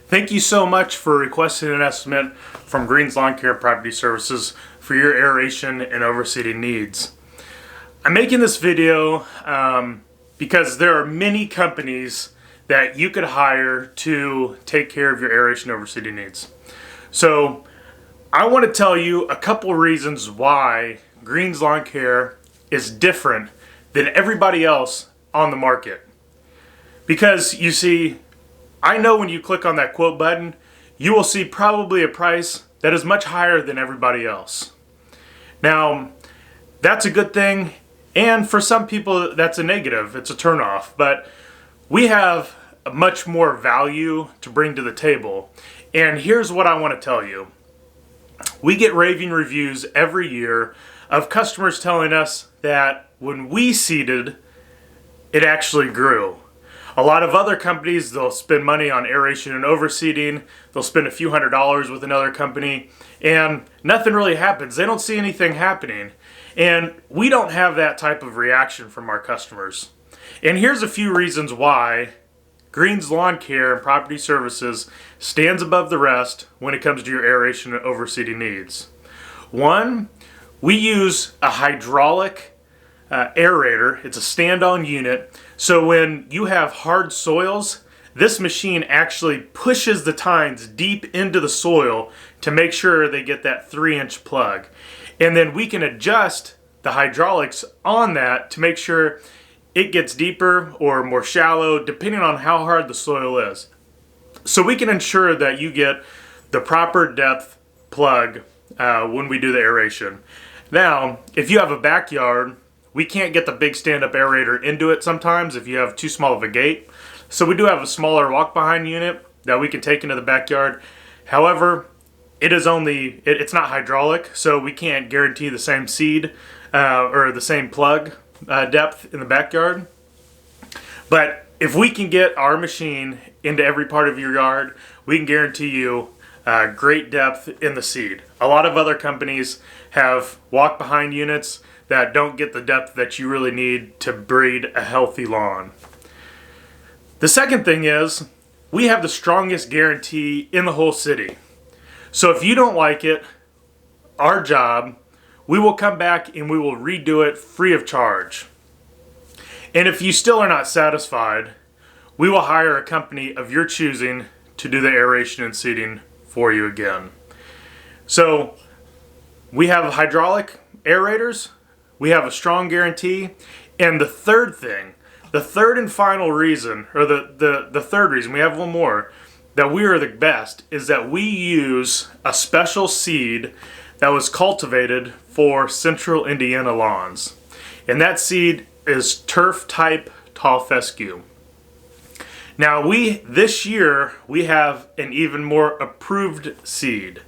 Thank you so much for requesting an estimate from Green's Lawn Care and Property Services for your aeration and overseeding needs. I'm making this video because there are many companies that you could hire to take care of your aeration and overseeding needs. So I want to tell you a couple reasons why Green's Lawn Care is different than everybody else on the market. Because you see, I know when you click on that quote button, you will see probably a price that is much higher than everybody else. Now, that's a good thing, and for some people that's a negative, it's a turnoff, but we have much more value to bring to the table. And here's what I want to tell you. We get raving reviews every year of customers telling us that when we seeded, it actually grew. A lot of other companies, they'll spend money on aeration and overseeding, they'll spend a few $100s with another company, and nothing really happens. They don't see anything happening. And we don't have that type of reaction from our customers. And here's a few reasons why Green's Lawn Care and Property Services stands above the rest when it comes to your aeration and overseeding needs. One, we use a hydraulic aerator. It's a stand-on unit. So when you have hard soils, this machine actually pushes the tines deep into the soil to make sure they get that 3-inch plug. And then we can adjust the hydraulics on that to make sure it gets deeper or more shallow depending on how hard the soil is. So we can ensure that you get the proper depth plug when we do the aeration. Now, if you have a backyard, we can't get the big stand-up aerator into it sometimes if you have too small of a gate. So we do have a smaller walk-behind unit that we can take into the backyard. However, it's not hydraulic, so we can't guarantee the same seed or the same plug depth in the backyard. But if we can get our machine into every part of your yard, we can guarantee you great depth in the seed. A lot of other companies have walk-behind units that don't get the depth that you really need to breed a healthy lawn. The second thing is, we have the strongest guarantee in the whole city. So if you don't like it, our job, we will come back and we will redo it free of charge. And if you still are not satisfied, we will hire a company of your choosing to do the aeration and seeding for you again. So we have hydraulic aerators, we have a strong guarantee, and the third thing, the third and final reason, or the third reason, we have one more, that we are the best, is that we use a special seed that was cultivated for central Indiana lawns. And that seed is Turf Type Tall Fescue. Now this year, we have an even more approved seed.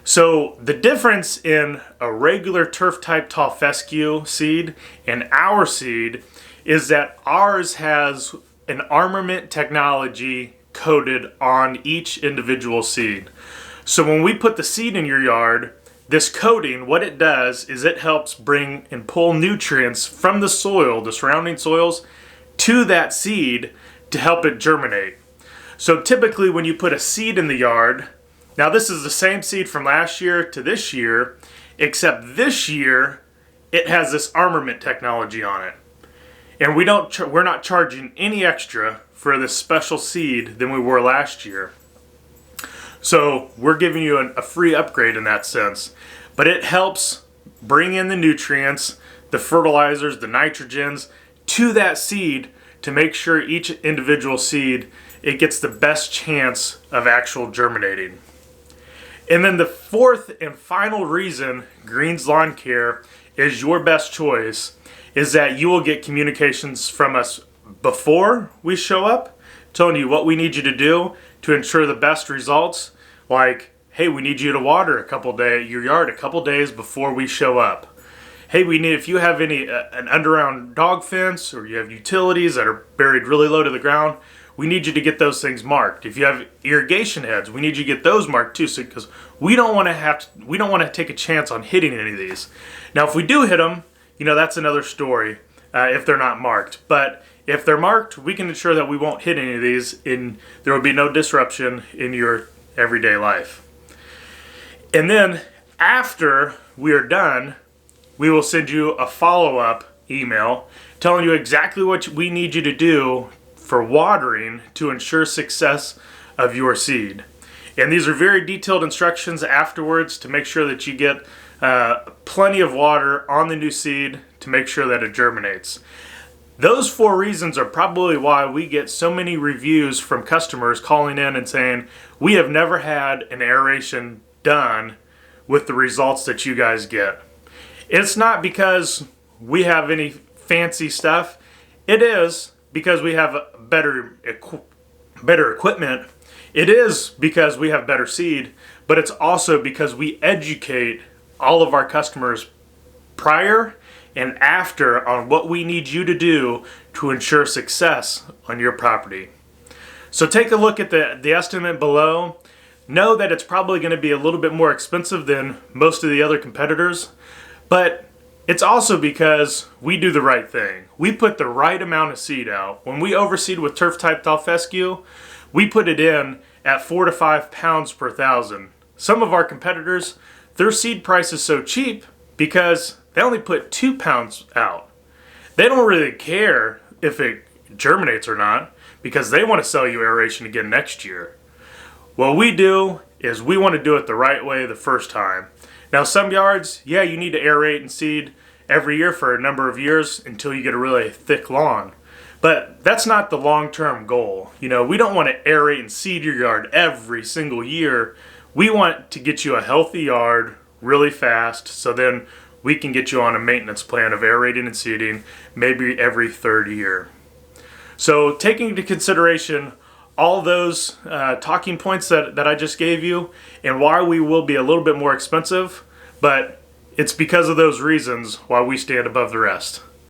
So the difference in a regular Turf Type Tall Fescue seed and our seed is that ours has an Arament Technology coated on each individual seed. So when we put the seed in your yard, this coating, what it does is it helps bring and pull nutrients from the soil, the surrounding soils, to that seed to help it germinate. So typically when you put a seed in the yard, now this is the same seed from last year to this year, except this year it has this Arament technology on it. And we're not charging any extra for this special seed than we were last year. So we're giving you a free upgrade in that sense. But it helps bring in the nutrients, the fertilizers, the nitrogens to that seed to make sure each individual seed, it gets the best chance of actual germinating. And then the fourth and final reason Green's Lawn Care is your best choice is that you will get communications from us before we show up, telling you what we need you to do to ensure the best results. Like, hey, we need you to water your yard a couple days before we show up. Hey, if you have an underground dog fence or you have utilities that are buried really low to the ground, we need you to get those things marked. If you have irrigation heads, we need you to get those marked too, because we don't want to take a chance on hitting any of these. Now, if we do hit them, that's another story. if they're not marked. But if they're marked, we can ensure that we won't hit any of these and there will be no disruption in your everyday life. And then after we are done, we will send you a follow-up email telling you exactly what we need you to do for watering to ensure success of your seed. And these are very detailed instructions afterwards to make sure that you get plenty of water on the new seed to make sure that it germinates. Those 4 reasons are probably why we get so many reviews from customers calling in and saying, we have never had an aeration done with the results that you guys get. It's not because we have any fancy stuff. It is because we have better equipment. It is because we have better seed, but it's also because we educate all of our customers prior and after on what we need you to do to ensure success on your property. So take a look at the estimate below. Know that it's probably going to be a little bit more expensive than most of the other competitors, but it's also because we do the right thing. We put the right amount of seed out. When we overseed with Turf Type Tall Fescue, we put it in at 4 to 5 pounds per thousand. Some of our competitors, their seed price is so cheap because they only put 2 pounds out. They don't really care if it germinates or not because they want to sell you aeration again next year. What we do is we want to do it the right way the first time. Now some yards, yeah, you need to aerate and seed every year for a number of years until you get a really thick lawn. But that's not the long-term goal. You know, we don't want to aerate and seed your yard every single year. We want to get you a healthy yard really fast so then we can get you on a maintenance plan of aerating and seeding maybe every 3rd year. So taking into consideration all those talking points that I just gave you and why we will be a little bit more expensive, but it's because of those reasons why we stand above the rest.